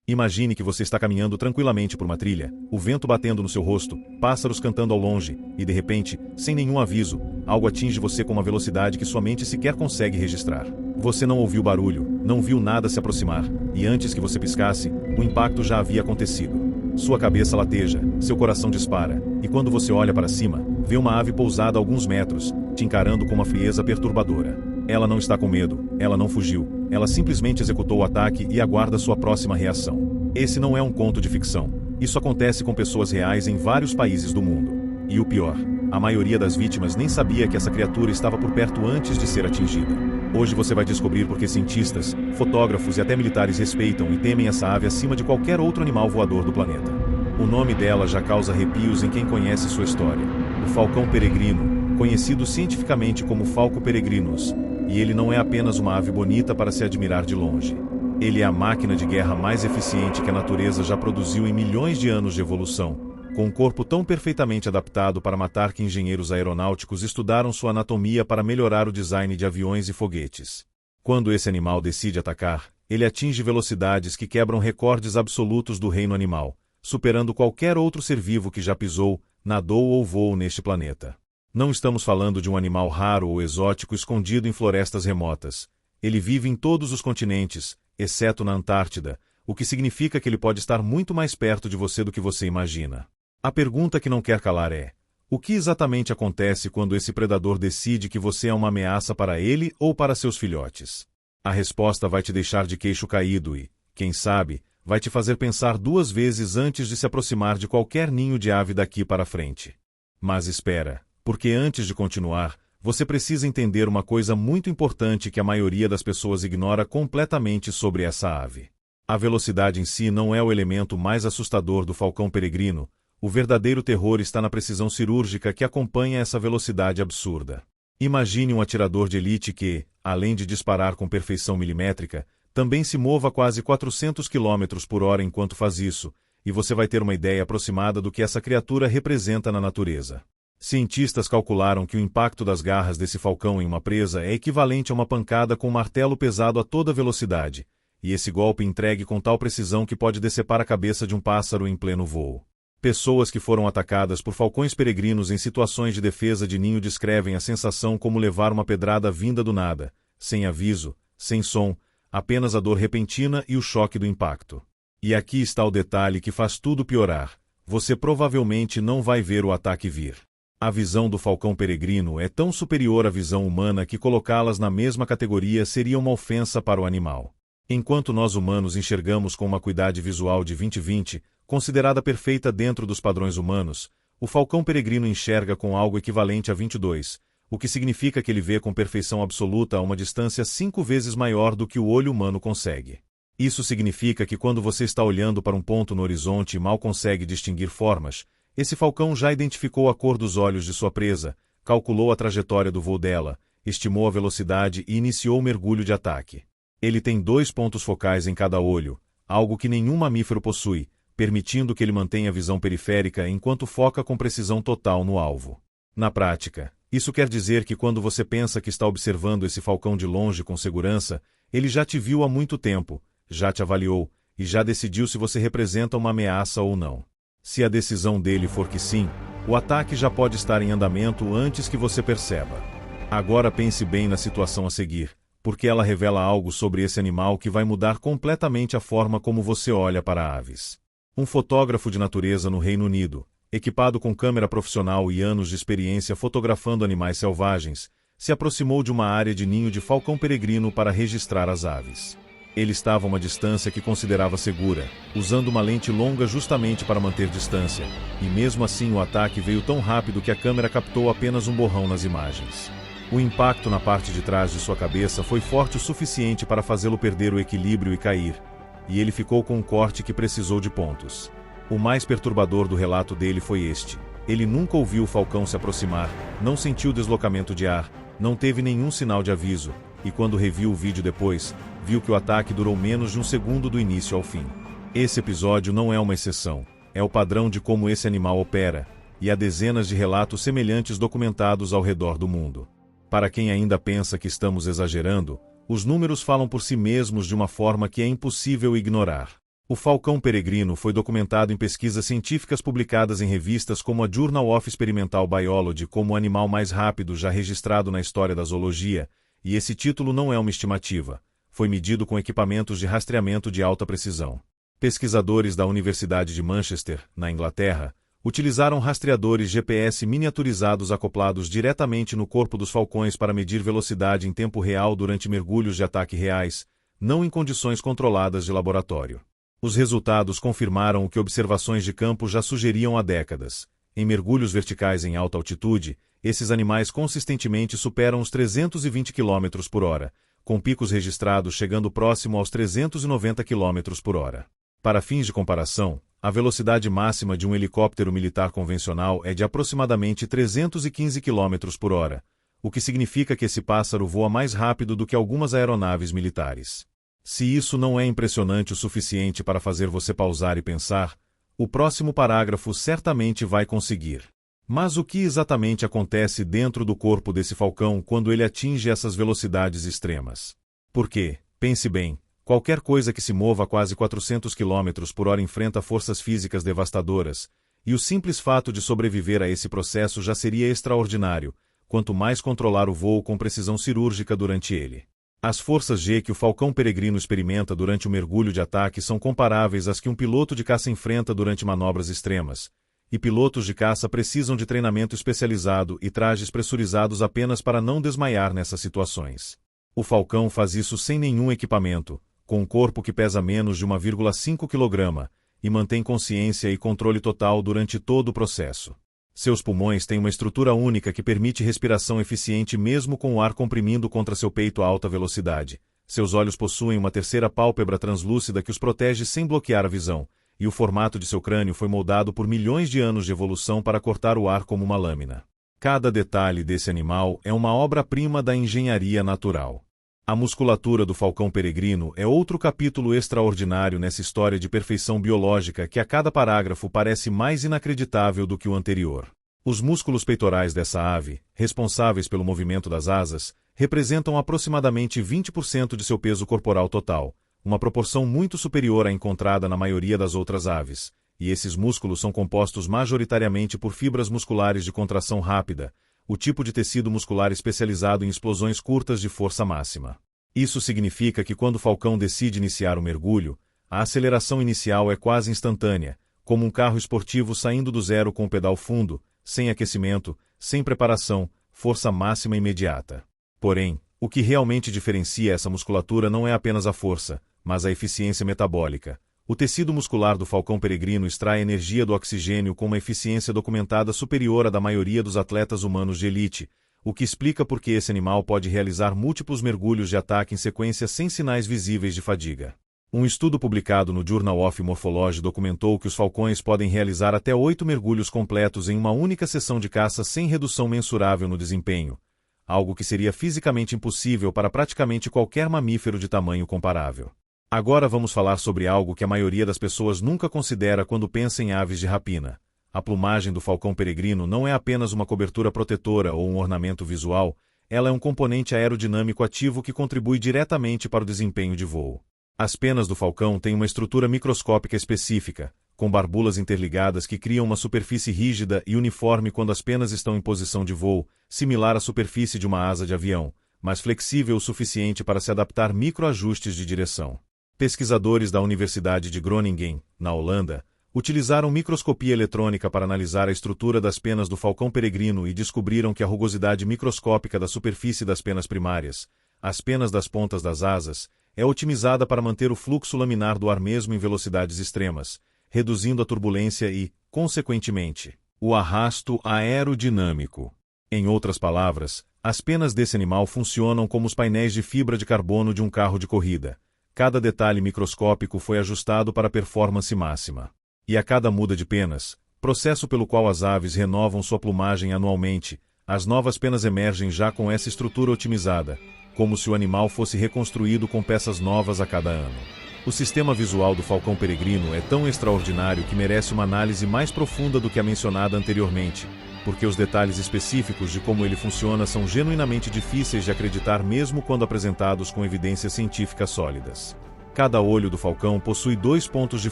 Imagine que você está caminhando tranquilamente por uma trilha, o vento batendo no seu rosto, pássaros cantando ao longe, e de repente, sem nenhum aviso, algo atinge você com uma velocidade que sua mente sequer consegue registrar. Você não ouviu barulho, não viu nada se aproximar, e antes que você piscasse, o impacto já havia acontecido. Sua cabeça lateja, seu coração dispara, e quando você olha para cima, vê uma ave pousada a alguns metros, te encarando com uma frieza perturbadora. Ela não está com medo, ela não fugiu, ela simplesmente executou o ataque e aguarda sua próxima reação. Esse não é um conto de ficção. Isso acontece com pessoas reais em vários países do mundo. E o pior, a maioria das vítimas nem sabia que essa criatura estava por perto antes de ser atingida. Hoje você vai descobrir por que cientistas, fotógrafos e até militares respeitam e temem essa ave acima de qualquer outro animal voador do planeta. O nome dela já causa arrepios em quem conhece sua história. O falcão peregrino, conhecido cientificamente como Falco peregrinus. E ele não é apenas uma ave bonita para se admirar de longe. Ele é a máquina de guerra mais eficiente que a natureza já produziu em milhões de anos de evolução, com um corpo tão perfeitamente adaptado para matar que engenheiros aeronáuticos estudaram sua anatomia para melhorar o design de aviões e foguetes. Quando esse animal decide atacar, ele atinge velocidades que quebram recordes absolutos do reino animal, superando qualquer outro ser vivo que já pisou, nadou ou voou neste planeta. Não estamos falando de um animal raro ou exótico escondido em florestas remotas. Ele vive em todos os continentes, exceto na Antártida, o que significa que ele pode estar muito mais perto de você do que você imagina. A pergunta que não quer calar é: o que exatamente acontece quando esse predador decide que você é uma ameaça para ele ou para seus filhotes? A resposta vai te deixar de queixo caído e, quem sabe, vai te fazer pensar duas vezes antes de se aproximar de qualquer ninho de ave daqui para frente. Mas espera. Porque antes de continuar, você precisa entender uma coisa muito importante que a maioria das pessoas ignora completamente sobre essa ave. A velocidade em si não é o elemento mais assustador do falcão peregrino, o verdadeiro terror está na precisão cirúrgica que acompanha essa velocidade absurda. Imagine um atirador de elite que, além de disparar com perfeição milimétrica, também se mova a quase 400 km por hora enquanto faz isso, e você vai ter uma ideia aproximada do que essa criatura representa na natureza. Cientistas calcularam que o impacto das garras desse falcão em uma presa é equivalente a uma pancada com um martelo pesado a toda velocidade, e esse golpe entregue com tal precisão que pode decepar a cabeça de um pássaro em pleno voo. Pessoas que foram atacadas por falcões peregrinos em situações de defesa de ninho descrevem a sensação como levar uma pedrada vinda do nada, sem aviso, sem som, apenas a dor repentina e o choque do impacto. E aqui está o detalhe que faz tudo piorar: você provavelmente não vai ver o ataque vir. A visão do falcão peregrino é tão superior à visão humana que colocá-las na mesma categoria seria uma ofensa para o animal. Enquanto nós humanos enxergamos com uma acuidade visual de 20/20, considerada perfeita dentro dos padrões humanos, o falcão peregrino enxerga com algo equivalente a 22, o que significa que ele vê com perfeição absoluta a uma distância 5 vezes maior do que o olho humano consegue. Isso significa que quando você está olhando para um ponto no horizonte e mal consegue distinguir formas, esse falcão já identificou a cor dos olhos de sua presa, calculou a trajetória do voo dela, estimou a velocidade e iniciou o mergulho de ataque. Ele tem 2 pontos focais em cada olho, algo que nenhum mamífero possui, permitindo que ele mantenha a visão periférica enquanto foca com precisão total no alvo. Na prática, isso quer dizer que quando você pensa que está observando esse falcão de longe com segurança, ele já te viu há muito tempo, já te avaliou e já decidiu se você representa uma ameaça ou não. Se a decisão dele for que sim, o ataque já pode estar em andamento antes que você perceba. Agora pense bem na situação a seguir, porque ela revela algo sobre esse animal que vai mudar completamente a forma como você olha para aves. Um fotógrafo de natureza no Reino Unido, equipado com câmera profissional e anos de experiência fotografando animais selvagens, se aproximou de uma área de ninho de falcão peregrino para registrar as aves. Ele estava a uma distância que considerava segura, usando uma lente longa justamente para manter distância, e mesmo assim o ataque veio tão rápido que a câmera captou apenas um borrão nas imagens. O impacto na parte de trás de sua cabeça foi forte o suficiente para fazê-lo perder o equilíbrio e cair, e ele ficou com um corte que precisou de pontos. O mais perturbador do relato dele foi este: ele nunca ouviu o falcão se aproximar, não sentiu deslocamento de ar, não teve nenhum sinal de aviso, e quando reviu o vídeo depois, viu que o ataque durou menos de um segundo do início ao fim. Esse episódio não é uma exceção, é o padrão de como esse animal opera, e há dezenas de relatos semelhantes documentados ao redor do mundo. Para quem ainda pensa que estamos exagerando, os números falam por si mesmos de uma forma que é impossível ignorar. O falcão peregrino foi documentado em pesquisas científicas publicadas em revistas como a Journal of Experimental Biology como o animal mais rápido já registrado na história da zoologia, e esse título não é uma estimativa. Foi medido com equipamentos de rastreamento de alta precisão. Pesquisadores da Universidade de Manchester, na Inglaterra, utilizaram rastreadores GPS miniaturizados acoplados diretamente no corpo dos falcões para medir velocidade em tempo real durante mergulhos de ataque reais, não em condições controladas de laboratório. Os resultados confirmaram o que observações de campo já sugeriam há décadas. Em mergulhos verticais em alta altitude, esses animais consistentemente superam os 320 km por hora, com picos registrados chegando próximo aos 390 km por hora. Para fins de comparação, a velocidade máxima de um helicóptero militar convencional é de aproximadamente 315 km por hora, o que significa que esse pássaro voa mais rápido do que algumas aeronaves militares. Se isso não é impressionante o suficiente para fazer você pausar e pensar, o próximo parágrafo certamente vai conseguir. Mas o que exatamente acontece dentro do corpo desse falcão quando ele atinge essas velocidades extremas? Porque, pense bem, qualquer coisa que se mova a quase 400 km por hora enfrenta forças físicas devastadoras, e o simples fato de sobreviver a esse processo já seria extraordinário, quanto mais controlar o voo com precisão cirúrgica durante ele. As forças G que o falcão peregrino experimenta durante o mergulho de ataque são comparáveis às que um piloto de caça enfrenta durante manobras extremas, e pilotos de caça precisam de treinamento especializado e trajes pressurizados apenas para não desmaiar nessas situações. O falcão faz isso sem nenhum equipamento, com um corpo que pesa menos de 1,5 kg, e mantém consciência e controle total durante todo o processo. Seus pulmões têm uma estrutura única que permite respiração eficiente mesmo com o ar comprimindo contra seu peito a alta velocidade. Seus olhos possuem uma terceira pálpebra translúcida que os protege sem bloquear a visão, e o formato de seu crânio foi moldado por milhões de anos de evolução para cortar o ar como uma lâmina. Cada detalhe desse animal é uma obra-prima da engenharia natural. A musculatura do falcão peregrino é outro capítulo extraordinário nessa história de perfeição biológica que a cada parágrafo parece mais inacreditável do que o anterior. Os músculos peitorais dessa ave, responsáveis pelo movimento das asas, representam aproximadamente 20% de seu peso corporal total, uma proporção muito superior à encontrada na maioria das outras aves, e esses músculos são compostos majoritariamente por fibras musculares de contração rápida, o tipo de tecido muscular especializado em explosões curtas de força máxima. Isso significa que quando o falcão decide iniciar o mergulho, a aceleração inicial é quase instantânea, como um carro esportivo saindo do zero com o pedal fundo, sem aquecimento, sem preparação, força máxima imediata. Porém, o que realmente diferencia essa musculatura não é apenas a força, mas a eficiência metabólica. O tecido muscular do falcão peregrino extrai energia do oxigênio com uma eficiência documentada superior à da maioria dos atletas humanos de elite, o que explica por que esse animal pode realizar múltiplos mergulhos de ataque em sequência sem sinais visíveis de fadiga. Um estudo publicado no Journal of Morphology documentou que os falcões podem realizar até 8 mergulhos completos em uma única sessão de caça sem redução mensurável no desempenho, algo que seria fisicamente impossível para praticamente qualquer mamífero de tamanho comparável. Agora vamos falar sobre algo que a maioria das pessoas nunca considera quando pensa em aves de rapina. A plumagem do falcão peregrino não é apenas uma cobertura protetora ou um ornamento visual, ela é um componente aerodinâmico ativo que contribui diretamente para o desempenho de voo. As penas do falcão têm uma estrutura microscópica específica, com barbúlas interligadas que criam uma superfície rígida e uniforme quando as penas estão em posição de voo, similar à superfície de uma asa de avião, mas flexível o suficiente para se adaptar microajustes de direção. Pesquisadores da Universidade de Groningen, na Holanda, utilizaram microscopia eletrônica para analisar a estrutura das penas do falcão peregrino e descobriram que a rugosidade microscópica da superfície das penas primárias, as penas das pontas das asas, é otimizada para manter o fluxo laminar do ar mesmo em velocidades extremas, reduzindo a turbulência e, consequentemente, o arrasto aerodinâmico. Em outras palavras, as penas desse animal funcionam como os painéis de fibra de carbono de um carro de corrida. Cada detalhe microscópico foi ajustado para a performance máxima. E a cada muda de penas, processo pelo qual as aves renovam sua plumagem anualmente, as novas penas emergem já com essa estrutura otimizada, como se o animal fosse reconstruído com peças novas a cada ano. O sistema visual do falcão peregrino é tão extraordinário que merece uma análise mais profunda do que a mencionada anteriormente, porque os detalhes específicos de como ele funciona são genuinamente difíceis de acreditar mesmo quando apresentados com evidências científicas sólidas. Cada olho do falcão possui 2 pontos de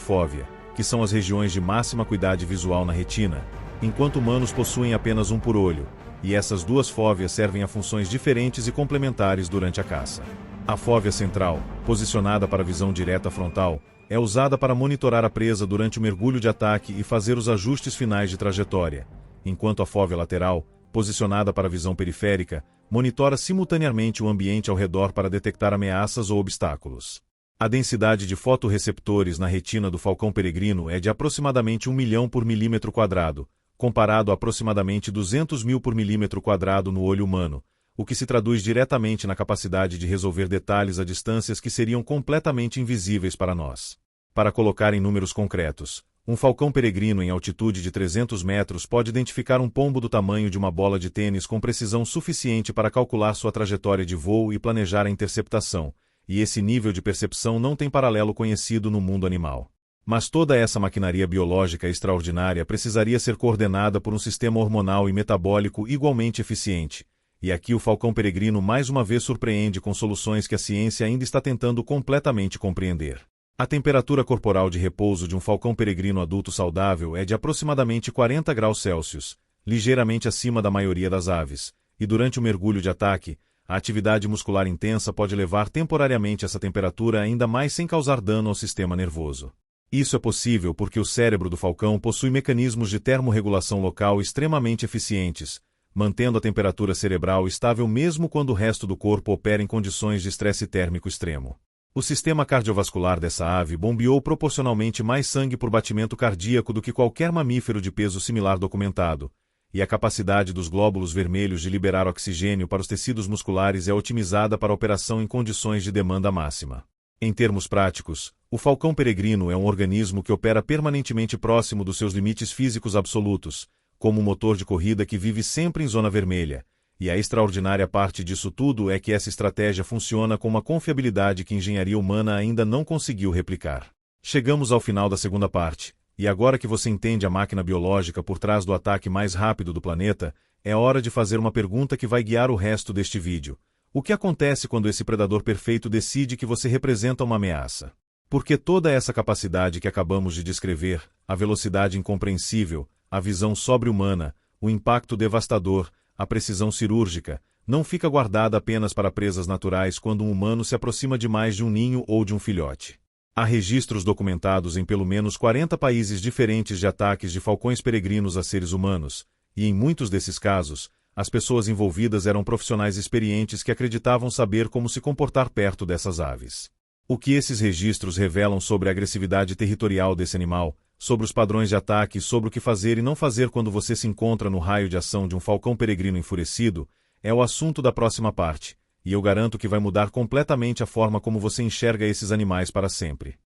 fóvea, que são as regiões de máxima acuidade visual na retina, enquanto humanos possuem apenas um por olho, e essas duas fóveas servem a funções diferentes e complementares durante a caça. A fóvea central, posicionada para a visão direta frontal, é usada para monitorar a presa durante o mergulho de ataque e fazer os ajustes finais de trajetória, enquanto a fóvea lateral, posicionada para a visão periférica, monitora simultaneamente o ambiente ao redor para detectar ameaças ou obstáculos. A densidade de fotorreceptores na retina do falcão peregrino é de aproximadamente 1 milhão por milímetro quadrado, comparado a aproximadamente 200 mil por milímetro quadrado no olho humano, o que se traduz diretamente na capacidade de resolver detalhes a distâncias que seriam completamente invisíveis para nós. Para colocar em números concretos, um falcão peregrino em altitude de 300 metros pode identificar um pombo do tamanho de uma bola de tênis com precisão suficiente para calcular sua trajetória de voo e planejar a interceptação, e esse nível de percepção não tem paralelo conhecido no mundo animal. Mas toda essa maquinaria biológica extraordinária precisaria ser coordenada por um sistema hormonal e metabólico igualmente eficiente, e aqui o falcão peregrino mais uma vez surpreende com soluções que a ciência ainda está tentando completamente compreender. A temperatura corporal de repouso de um falcão peregrino adulto saudável é de aproximadamente 40 graus Celsius, ligeiramente acima da maioria das aves, e durante o mergulho de ataque, a atividade muscular intensa pode levar temporariamente essa temperatura ainda mais sem causar dano ao sistema nervoso. Isso é possível porque o cérebro do falcão possui mecanismos de termorregulação local extremamente eficientes, mantendo a temperatura cerebral estável mesmo quando o resto do corpo opera em condições de estresse térmico extremo. O sistema cardiovascular dessa ave bombeou proporcionalmente mais sangue por batimento cardíaco do que qualquer mamífero de peso similar documentado, e a capacidade dos glóbulos vermelhos de liberar oxigênio para os tecidos musculares é otimizada para a operação em condições de demanda máxima. Em termos práticos, o falcão peregrino é um organismo que opera permanentemente próximo dos seus limites físicos absolutos, como um motor de corrida que vive sempre em zona vermelha, e a extraordinária parte disso tudo é que essa estratégia funciona com uma confiabilidade que a engenharia humana ainda não conseguiu replicar. Chegamos ao final da segunda parte, e agora que você entende a máquina biológica por trás do ataque mais rápido do planeta, é hora de fazer uma pergunta que vai guiar o resto deste vídeo. O que acontece quando esse predador perfeito decide que você representa uma ameaça? Porque toda essa capacidade que acabamos de descrever, a velocidade incompreensível, a visão sobre-humana, o impacto devastador, a precisão cirúrgica, não fica guardada apenas para presas naturais quando um humano se aproxima demais de um ninho ou de um filhote. Há registros documentados em pelo menos 40 países diferentes de ataques de falcões peregrinos a seres humanos, e em muitos desses casos, as pessoas envolvidas eram profissionais experientes que acreditavam saber como se comportar perto dessas aves. O que esses registros revelam sobre a agressividade territorial desse animal, sobre os padrões de ataque e sobre o que fazer e não fazer quando você se encontra no raio de ação de um falcão peregrino enfurecido, é o assunto da próxima parte, e eu garanto que vai mudar completamente a forma como você enxerga esses animais para sempre.